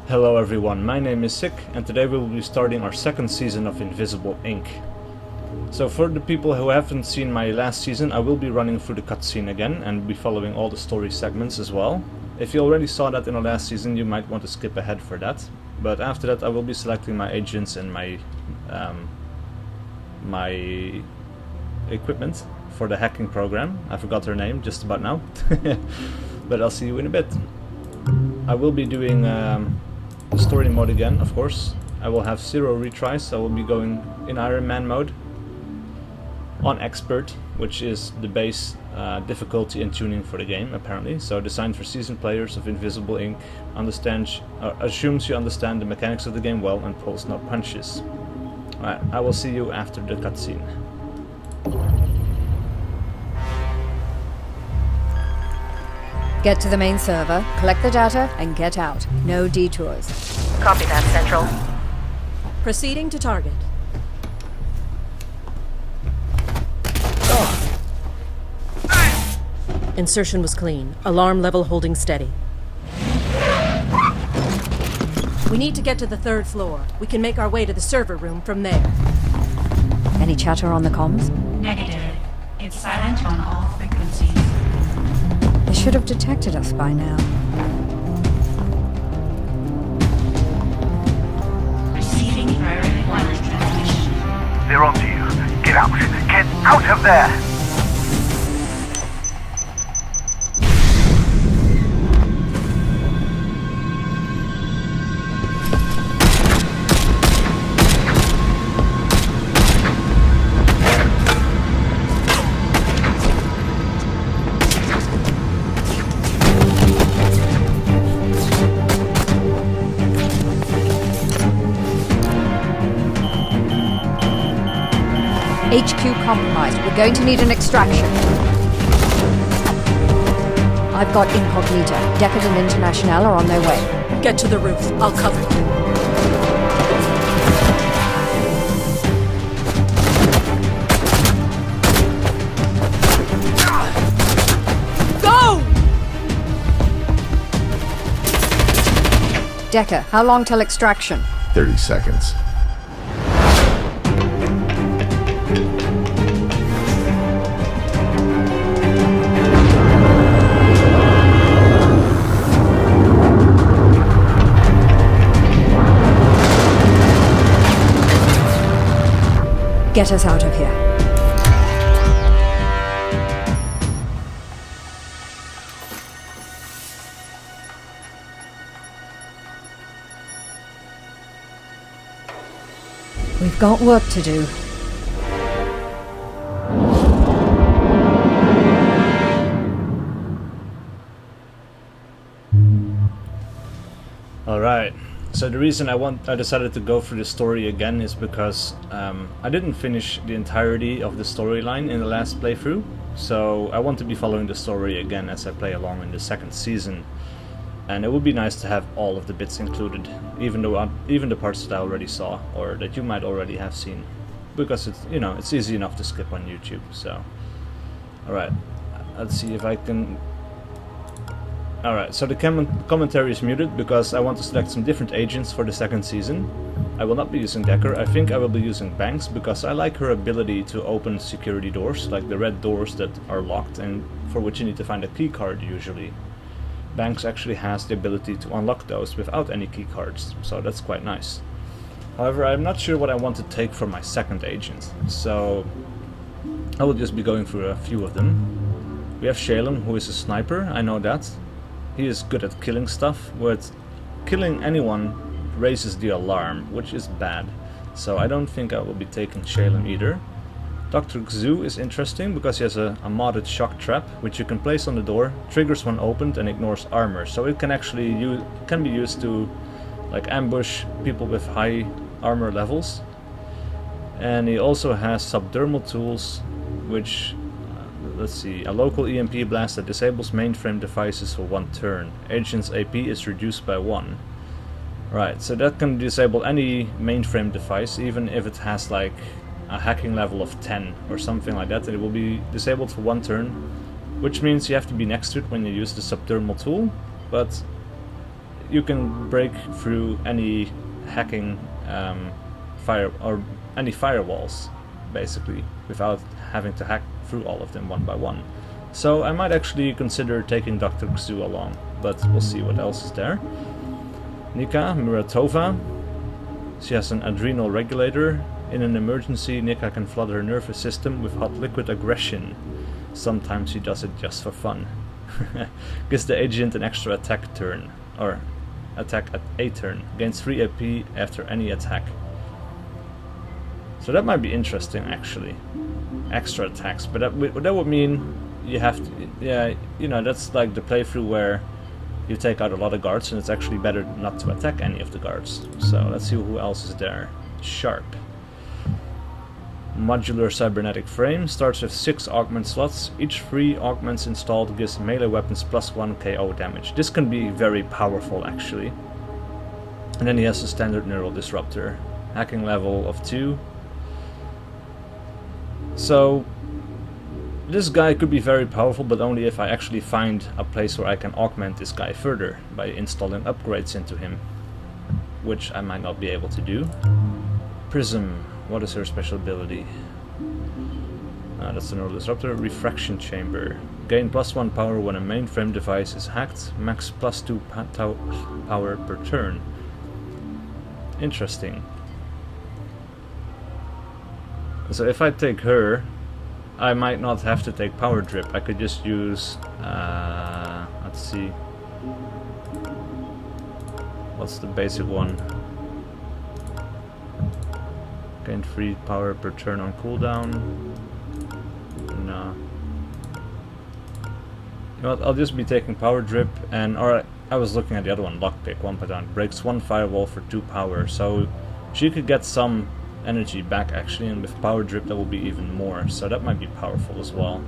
Hello everyone, my name is SiC and today we will be starting our second season of Invisible Ink. So for the people who haven't seen my last season, I will be running through the cutscene again and be following all the story segments as well. If you already saw that in the last season, you might want to skip ahead for that. But after that I will be selecting my agents and my equipment for the hacking program. I forgot her name just about now, but I'll see you in a bit. I will be doing the story mode again, of course. I will have 0 retries. I will be going in Iron Man mode on Expert, which is the base difficulty and tuning for the game, apparently. So designed for seasoned players of Invisible Ink, assumes you understand the mechanics of the game well and pulls no punches. Alright, I will see you after the cutscene. Get to the main server, collect the data, and get out. No detours. Copy that, Central. Proceeding to target. Insertion was clean. Alarm level holding steady. We need to get to the 3rd floor. We can make our way to the server room from there. Any chatter on the comms? Negative. It's silent on all frequencies. They should have detected us by now. Receiving priority wireless transmission. They're onto you. Get out! Get out of there! HQ compromised. We're going to need an extraction. I've got Incognita. Deckard and International are on their way. Get to the roof. I'll cover you. Go! Decker, how long till extraction? 30 seconds. Get us out of here. We've got work to do. All right. So the reason I decided to go through the story again is because I didn't finish the entirety of the storyline in the last playthrough, so I want to be following the story again as I play along in the second season. And it would be nice to have all of the bits included, even the parts that I already saw or that you might already have seen, because it's easy enough to skip on YouTube. So, all right, let's see if I can. Alright, so the commentary is muted because I want to select some different agents for the second season. I will not be using Decker. I think I will be using Banks because I like her ability to open security doors, like the red doors that are locked and for which you need to find a key card usually. Banks actually has the ability to unlock those without any key cards, so that's quite nice. However, I'm not sure what I want to take for my second agent, so I will just be going through a few of them. We have Shalem, who is a sniper, I know that. He is good at killing stuff, but killing anyone raises the alarm, which is bad. So I don't think I will be taking Shalem either. Dr. Xu is interesting because he has a modded shock trap, which you can place on the door, triggers when opened and ignores armor. So it can actually be used to like ambush people with high armor levels. And he also has subdermal tools, which let's see, a local EMP blast that disables mainframe devices for 1 turn. Agent's AP is reduced by 1. Right, so that can disable any mainframe device, even if it has like a hacking level of 10 or something like that. It will be disabled for 1 turn, which means you have to be next to it when you use the subdermal tool, but you can break through any hacking any firewalls, basically, without having to hack through all of them one by one. So I might actually consider taking Dr. Xu along, but we'll see what else is there. Nika Muratova. She has an adrenal regulator. In an emergency, Nika can flood her nervous system with hot liquid aggression. Sometimes she does it just for fun. Gives the agent an extra attack turn, or attack at a turn. Gains 3 AP after any attack. So that might be interesting, actually. Extra attacks, but that would mean you have to, yeah, you know, that's like the playthrough where you take out a lot of guards and it's actually better not to attack any of the guards. So let's see who else is there. Sharp. Modular cybernetic frame starts with 6 augment slots. Each 3 augments installed gives melee weapons +1 KO damage. This can be very powerful, actually. And then he has a standard neural disruptor. Hacking level of 2. So this guy could be very powerful, but only if I actually find a place where I can augment this guy further by installing upgrades into him, which I might not be able to do. Prism. What is her special ability? That's the neural disruptor. Refraction chamber. Gain +1 power when a mainframe device is hacked. Max +2 power per turn. Interesting. So if I take her, I might not have to take power drip. I could just use, let's see, what's the basic one? Gain 3 power per turn on cooldown. No. You know what, I'll just be taking power drip, and or I was looking at the other one, lockpick, 1 per turn. Breaks 1 firewall for 2 power, so she could get some energy back actually, and with power drip that will be even more, so that might be powerful as well.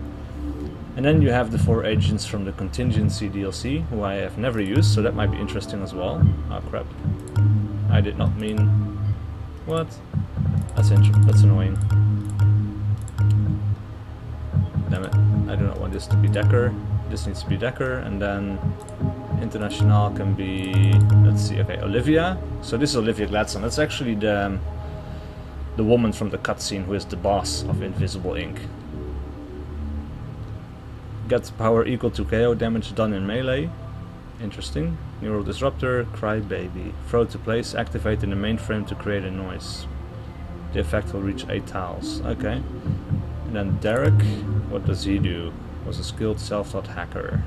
And then you have the 4 agents from the contingency DLC, who I have never used, so that might be interesting as well. Oh crap, I did not mean... what? That's annoying. Damn it, I do not want this to be Decker. This needs to be Decker, and then International can be, let's see, okay, Olivia. So this is Olivia Gladstone. That's actually the woman from the cutscene who is the boss of Invisible Inc. Gets power equal to KO damage done in melee. Interesting. Neural Disruptor, Crybaby. Throw to place, activate in the mainframe to create a noise. The effect will reach 8 tiles. Okay. And then Derek, what does he do? Was a skilled self-taught hacker.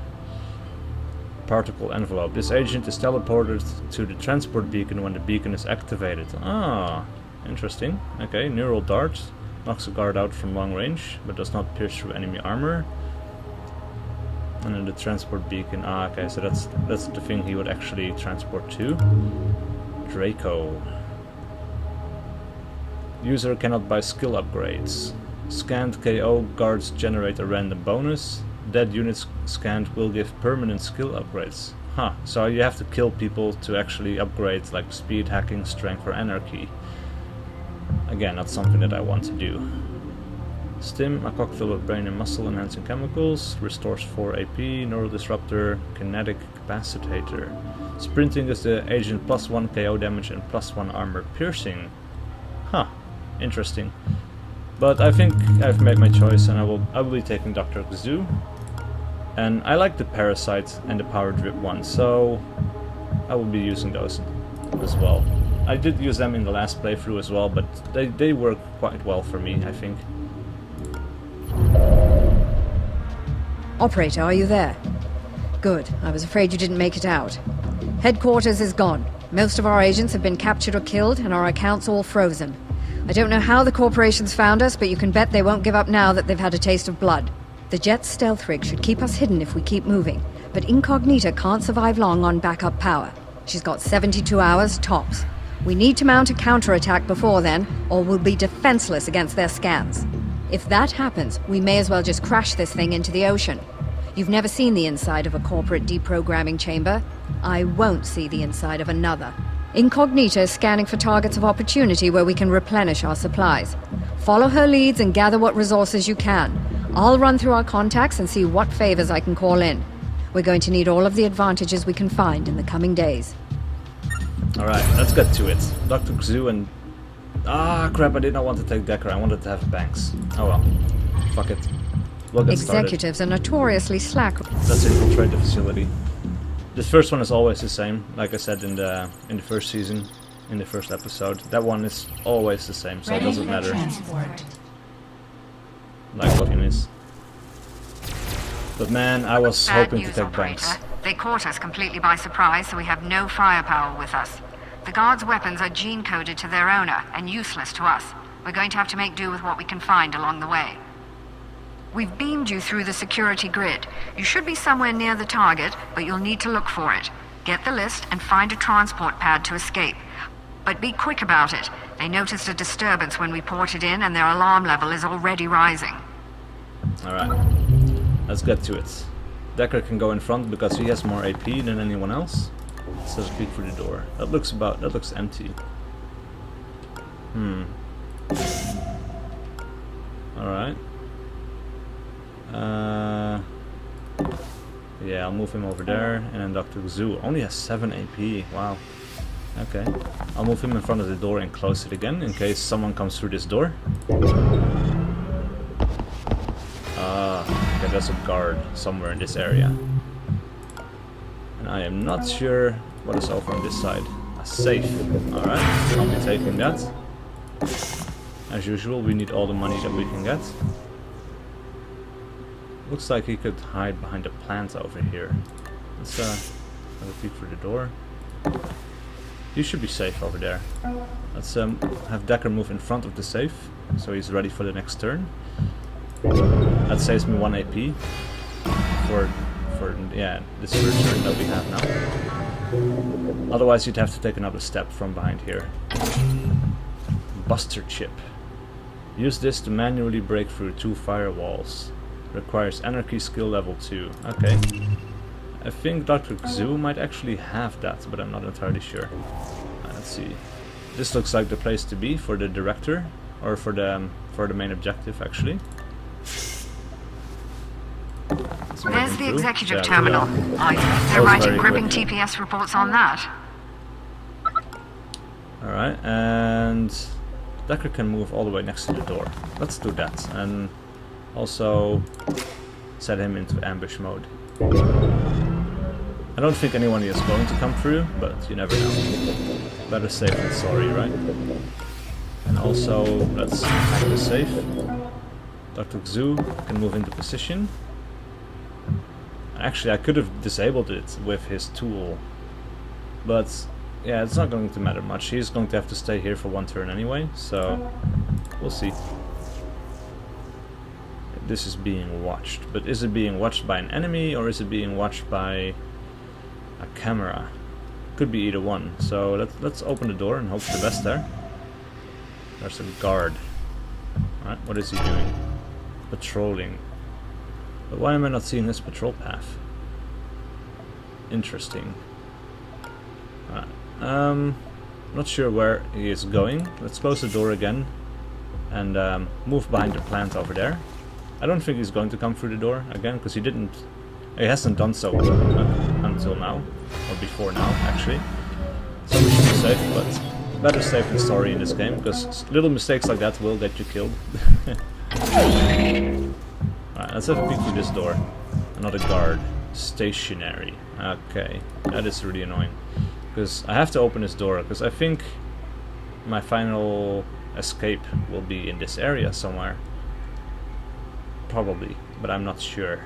Particle envelope. This agent is teleported to the transport beacon when the beacon is activated. Ah, interesting. Okay, neural dart. Knocks a guard out from long range, but does not pierce through enemy armor. And then the transport beacon. Ah, okay, so that's the thing he would actually transport to. Draco. User cannot buy skill upgrades. Scanned KO guards generate a random bonus. Dead units scanned will give permanent skill upgrades. Huh, so you have to kill people to actually upgrade like speed, hacking, strength or anarchy. Again, not something that I want to do. Stim, a cocktail of brain and muscle enhancing chemicals. Restores 4 AP, neural disruptor, kinetic capacitator. Sprinting is the agent +1 KO damage and +1 armor piercing. Huh, interesting. But I think I've made my choice, and I will be taking Dr. Xu. And I like the Parasite and the Power Drip one, so I will be using those as well. I did use them in the last playthrough as well, but they work quite well for me, I think. Operator, are you there? Good. I was afraid you didn't make it out. Headquarters is gone. Most of our agents have been captured or killed, and our accounts all frozen. I don't know how the corporations found us, but you can bet they won't give up now that they've had a taste of blood. The Jet's stealth rig should keep us hidden if we keep moving, but Incognita can't survive long on backup power. She's got 72 hours, tops. We need to mount a counterattack before then, or we'll be defenseless against their scans. If that happens, we may as well just crash this thing into the ocean. You've never seen the inside of a corporate deprogramming chamber. I won't see the inside of another. Incognita is scanning for targets of opportunity where we can replenish our supplies. Follow her leads and gather what resources you can. I'll run through our contacts and see what favors I can call in. We're going to need all of the advantages we can find in the coming days. Alright, let's get to it. Dr. Xu and... Ah, crap, I did not want to take Decker. I wanted to have Banks. Oh well. Fuck it. We'll get started. Executives are notoriously slack. Let's infiltrate the facility. This first one is always the same, like I said in the first season, in the first episode. That one is always the same, so it doesn't matter. Like looking is. But man, I was hoping to take Banks. They caught us completely by surprise, so we have no firepower with us. The guards' weapons are gene-coded to their owner, and useless to us. We're going to have to make do with what we can find along the way. We've beamed you through the security grid. You should be somewhere near the target, but you'll need to look for it. Get the list and find a transport pad to escape. But be quick about it. They noticed a disturbance when we ported in, and their alarm level is already rising. Alright, let's get to it. Decker can go in front because he has more AP than anyone else. Let's have a peek through the door. That looks empty. Alright. Yeah, I'll move him over there, and then Dr. Xu only has 7 AP, wow. Okay, I'll move him in front of the door and close it again, in case someone comes through this door. Okay, there's a guard somewhere in this area. And I am not sure what is over on this side. A safe. Alright, I'll be taking that. As usual, we need all the money that we can get. Looks like he could hide behind the plant over here. Let's have a peek through the door. You should be safe over there. Let's have Decker move in front of the safe, so he's ready for the next turn. That saves me 1 AP for yeah, this first turn that we have now. Otherwise you'd have to take another step from behind here. Buster chip. Use this to manually break through 2 firewalls. Requires anarchy skill level 2. Okay. I think Dr. Xu might actually have that, but I'm not entirely sure. Let's see. This looks like the place to be for the director, or for the main objective actually. There's the executive terminal. They're writing gripping TPS reports on that. Alright, and Decker can move all the way next to the door. Let's do that, and also set him into ambush mode. I don't think anyone is going to come through, but you never know. Better safe than sorry, right? And also, let's hack the safe. Dr. Xu can move into position. Actually, I could have disabled it with his tool, but yeah, it's not going to matter much. He's going to have to stay here for 1 turn anyway, so we'll see. This is being watched, but is it being watched by an enemy or is it being watched by a camera? Could be either one. So let's open the door and hope for the best there. There's a guard. Alright, what is he doing? Patrolling. But why am I not seeing this patrol path? Interesting. Alright. Not sure where he is going. Let's close the door again and move behind the plant over there. I don't think he's going to come through the door again, because he hasn't done so until now, or before now actually. So we should be safe, but better safe than sorry in this game, because little mistakes like that will get you killed. Alright, let's have a peek through this door. Another guard. Stationary. Okay, that is really annoying. Because I have to open this door, because I think my final escape will be in this area somewhere. Probably, but I'm not sure.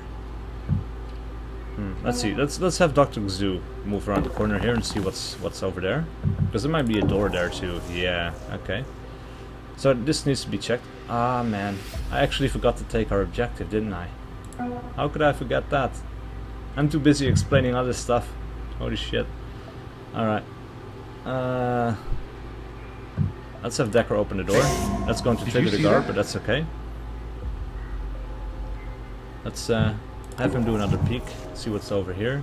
Let's see. Let's have Dr. Xu move around the corner here and see what's over there, because there might be a door there too. Yeah. Okay. So this needs to be checked. Ah man, I actually forgot to take our objective, didn't I? How could I forget that? I'm too busy explaining other stuff. Holy shit. Alright. Let's have Decker open the door. That's going to trigger the guard, but that's okay. Let's have him do another peek, see what's over here.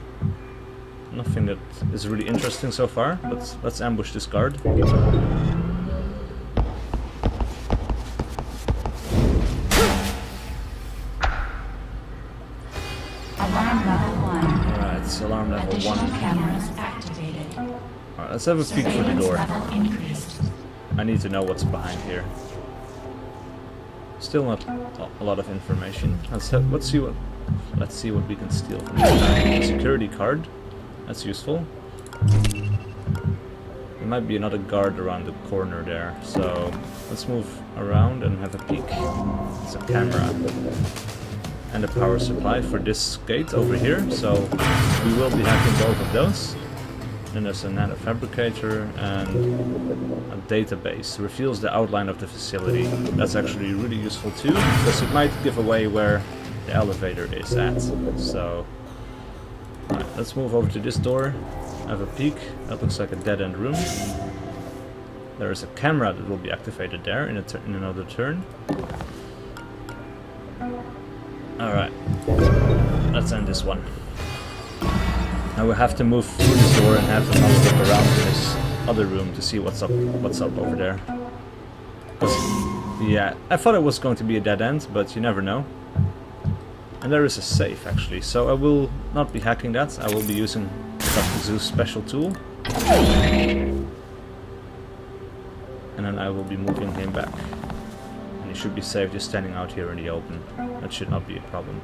Nothing that is really interesting so far, but let's ambush this guard. Alarm level 1. Alright, it's alarm level 1. Cameras activated. Alright, let's have a peek through the door. Level increased. I need to know what's behind here. Still not a lot of information. Let's see what we can steal from this guy. A security card. That's useful. There might be another guard around the corner there, so let's move around and have a peek. It's a camera. And a power supply for this gate over here, so we will be hacking both of those. Then there's a nanofabricator and a database. Reveals the outline of the facility. That's actually really useful too, because it might give away where the elevator is at. So, alright, let's move over to this door. Have a peek. That looks like a dead-end room. There is a camera that will be activated there in another turn. Alright, let's end this one. Now we have to move through this door and have another look around in this other room to see what's up over there. 'Cause, yeah, I thought it was going to be a dead end, but you never know. And there is a safe actually, so I will not be hacking that. I will be using Dr. Zoo's special tool. And then I will be moving him back. And he should be safe just standing out here in the open. That should not be a problem.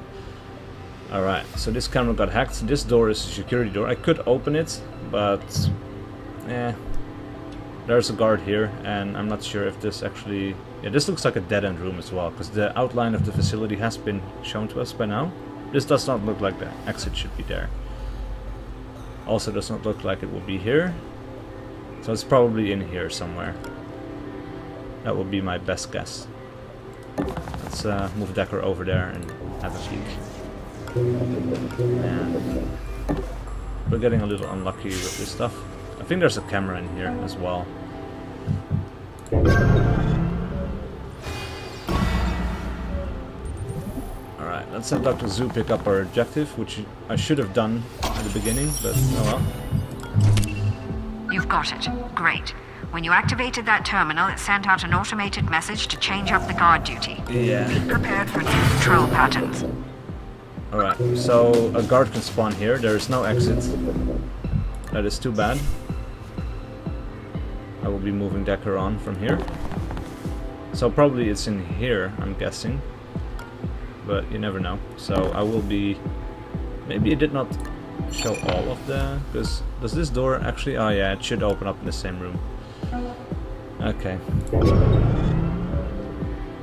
Alright, so this camera got hacked. This door is a security door. I could open it, but there's a guard here, and I'm not sure if this actually... Yeah, this looks like a dead-end room as well, because the outline of the facility has been shown to us by now. This does not look like the exit should be there. Also does not look like it will be here. So it's probably in here somewhere. That would be my best guess. Let's move Decker over there and have a peek. And we're getting a little unlucky with this stuff. I think there's a camera in here as well. Alright, let's have Dr. Zoo pick up our objective, which I should have done at the beginning, but oh well. You've got it. Great. When you activated that terminal, it sent out an automated message to change up the guard duty. Yeah. Be prepared for new patrol patterns. Alright, so a guard can spawn here. There is no exit. That is too bad. I will be moving Decker on from here. So probably it's in here, I'm guessing. But you never know. So I will be... Maybe it did not show all of the... Because does this door actually... Oh yeah, it should open up in the same room. Okay.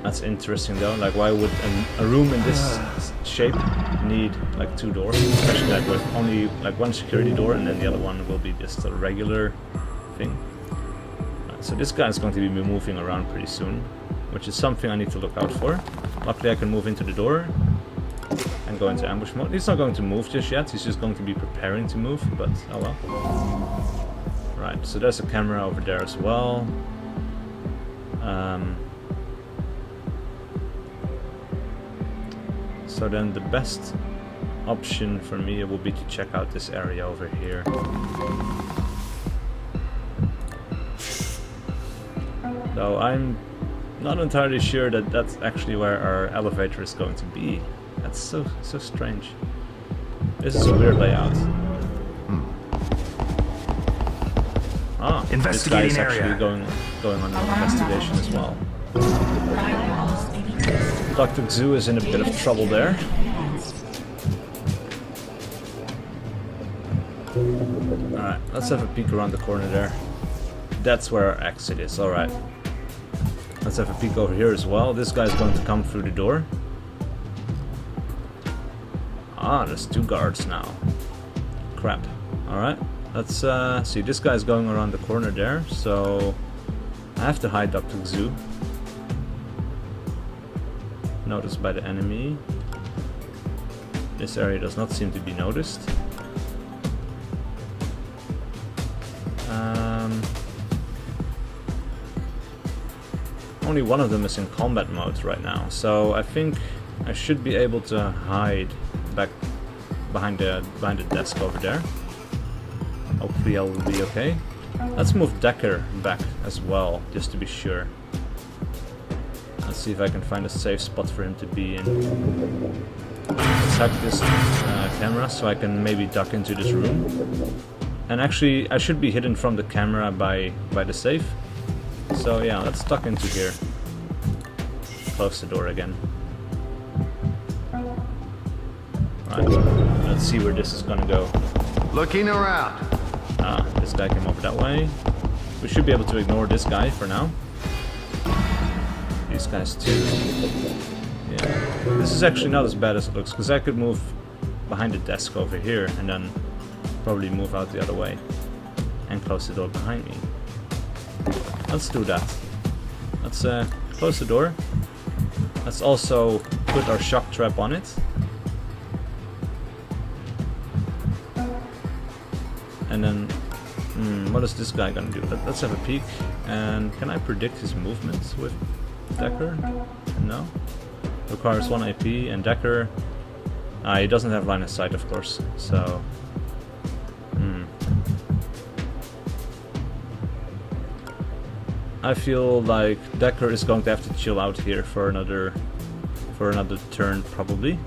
That's interesting though. Like, why would a room in this shape need like two doors? Especially like with only like one security door, and then the other one will be just a regular thing. Right, so this guy is going to be moving around pretty soon, which is something I need to look out for. Luckily I can move into the door and go into ambush mode. He's not going to move just yet, he's just going to be preparing to move, but oh well. Right, so there's a camera over there as well. So then the best option for me will be to check out this area over here. Though I'm not entirely sure that that's actually where our elevator is going to be. That's so strange. This is a weird layout. Ah, this guy is actually going on an investigation as well. Dr. Xu is in a bit of trouble there. Alright, let's have a peek around the corner there. That's where our exit is, alright. Let's have a peek over here as well. This guy's going to come through the door. Ah, there's two guards now. Crap. Alright, let's see. This guy's going around the corner there, so I have to hide Dr. Xu. Noticed by the enemy. This area does not seem to be noticed. Only one of them is in combat mode right now, so I think I should be able to hide back behind the desk over there. Hopefully I will be okay. Let's move Decker back as well, just to be sure. Let's see if I can find a safe spot for him to be in. Let's hack this camera so I can maybe duck into this room. And actually, I should be hidden from the camera by the safe. So yeah, let's duck into here. Close the door again. Right, let's see where this is gonna go. Looking around. Ah, this guy came over that way. We should be able to ignore this guy for now. These guys too. Yeah, this is actually not as bad as it looks, because I could move behind the desk over here and then probably move out the other way and close the door behind me. Let's do that. Let's close the door. Let's also put our shock trap on it. And then, what is this guy gonna do? Let's have a peek. And can I predict his movements with Decker? No. Requires 1 AP, and Decker... he doesn't have line of sight, of course, so... I feel like Decker is going to have to chill out here for another turn, probably.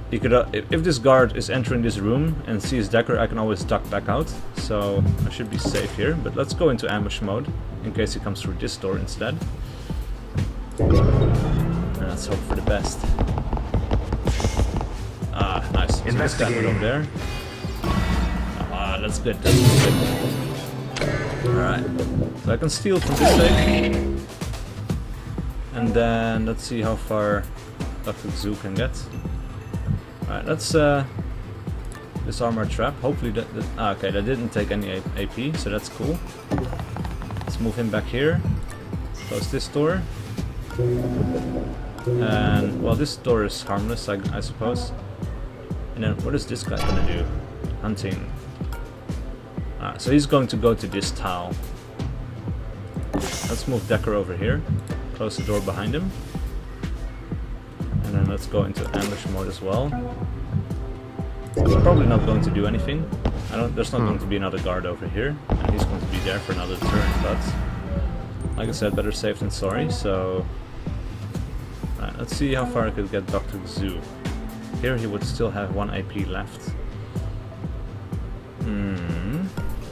He could, if this guard is entering this room and sees Decker, I can always duck back out, so I should be safe here. But let's go into ambush mode, in case he comes through this door instead. And let's hope for the best. Ah, nice. So this guy went over there. Ah, that's good, that's good. Alright, so I can steal from this safe. And then, let's see how far Dr. Zoo can get. Alright, let's disarm our trap. Hopefully okay, that didn't take any AP, so that's cool. Let's move him back here. Close this door. And, well, this door is harmless, I suppose. And then, what is this guy gonna do? Hunting. So he's going to go to this tile. Let's move Decker over here. Close the door behind him. And then let's go into ambush mode as well. He's probably not going to do anything. There's not going to be another guard over here. And he's going to be there for another turn, but... like I said, better safe than sorry, so... Right, let's see how far I could get Dr. Zoo. Here he would still have 1 AP left.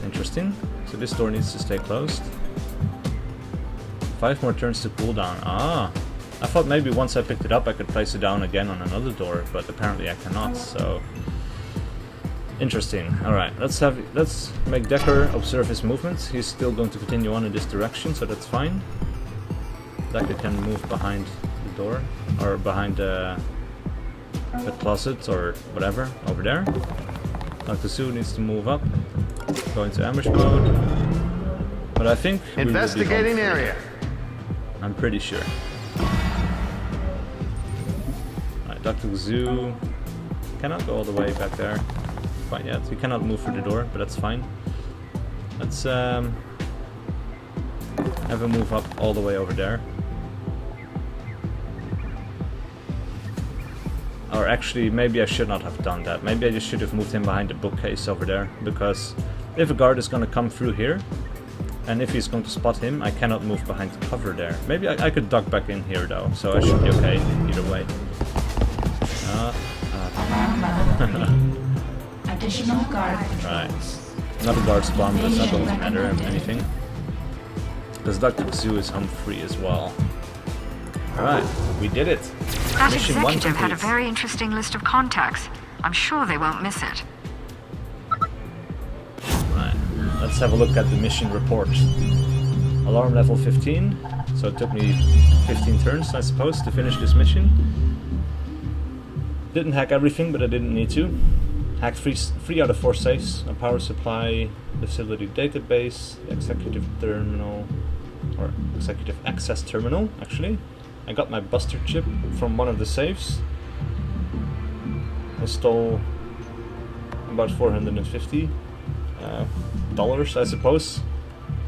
Interesting. So this door needs to stay closed. 5 more turns to cool down. Ah! I thought maybe once I picked it up I could place it down again on another door, but apparently I cannot, so... Interesting. Alright, let's make Decker observe his movements. He's still going to continue on in this direction, so that's fine. Decker can move behind the door, or behind the closet, or whatever, over there. Dr. Sue needs to move up, go into ambush mode. But I think we will be investigating area. I'm pretty sure. Alright, Dr. Zoo cannot go all the way back there quite yet. He cannot move through the door, but that's fine. Let's have him move up all the way over there. Or actually, maybe I should not have done that. Maybe I just should have moved him behind the bookcase over there, because if a guard is going to come through here, and if he's going to spot him, I cannot move behind the cover there. Maybe I could duck back in here though, so I should be okay either way. Additional guard patrols. Right. Another guard spawn, but it's not going to matter anything. Because Dr. Zoo is home free as well. Alright, we did it. That Mission 1 executive had a complete. very interesting list of contacts. I'm sure they won't miss it. Right, let's have a look at the mission report. Alarm level 15, so it took me 15 turns, I suppose, to finish this mission. Didn't hack everything, but I didn't need to. Hacked 3 out of 4 safes, a power supply, facility database, executive terminal, or executive access terminal, actually. I got my buster chip from one of the safes. I stole about $450 dollars, I suppose.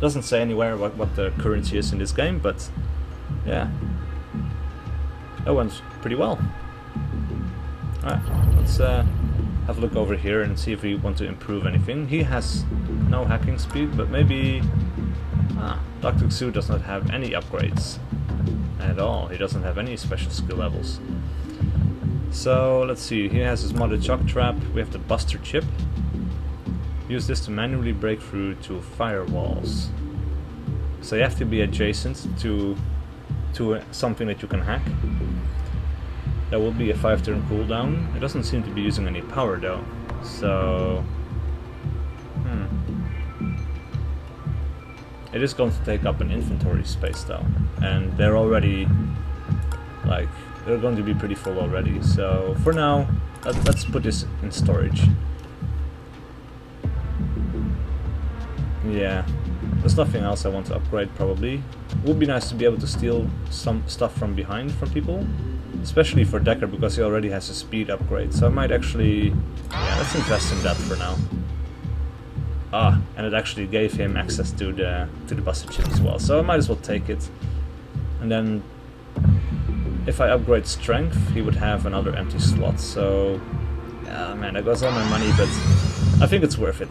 Doesn't say anywhere what the currency is in this game, but yeah, that went pretty well. Alright, let's have a look over here and see if we want to improve anything. He has no hacking speed, but maybe... Dr. Xu does not have any upgrades at all. He doesn't have any special skill levels. So let's see, he has his modded shock trap, we have the buster chip. Use this to manually break through to firewalls. So you have to be adjacent to something that you can hack. There will be a 5-turn cooldown. It doesn't seem to be using any power though. So... It is going to take up an inventory space though. And they're already... like, they're going to be pretty full already. So for now, let's put this in storage. Yeah. There's nothing else I want to upgrade probably. It would be nice to be able to steal some stuff from behind from people. Especially for Decker because he already has a speed upgrade. So I might actually... yeah, let's invest in that for now. Ah, and it actually gave him access to the busted chip as well. So I might as well take it. And then... if I upgrade strength, he would have another empty slot. So... yeah, man, that goes all my money, but I think it's worth it.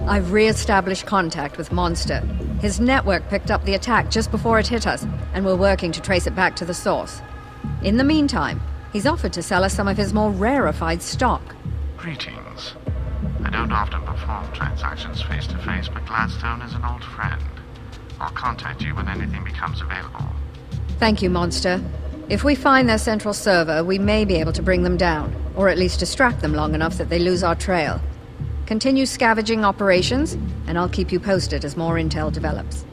I've re-established contact with Monster. His network picked up the attack just before it hit us, and we're working to trace it back to the source. In the meantime, he's offered to sell us some of his more rarefied stock. Greetings. I don't often perform transactions face-to-face, but Gladstone is an old friend. I'll contact you when anything becomes available. Thank you, Monster. If we find their central server, we may be able to bring them down, or at least distract them long enough that they lose our trail. Continue scavenging operations, and I'll keep you posted as more intel develops.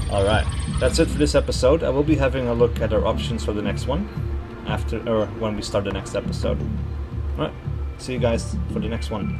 Alright, that's it for this episode. I will be having a look at our options for the next one, when we start the next episode. Alright, see you guys for the next one.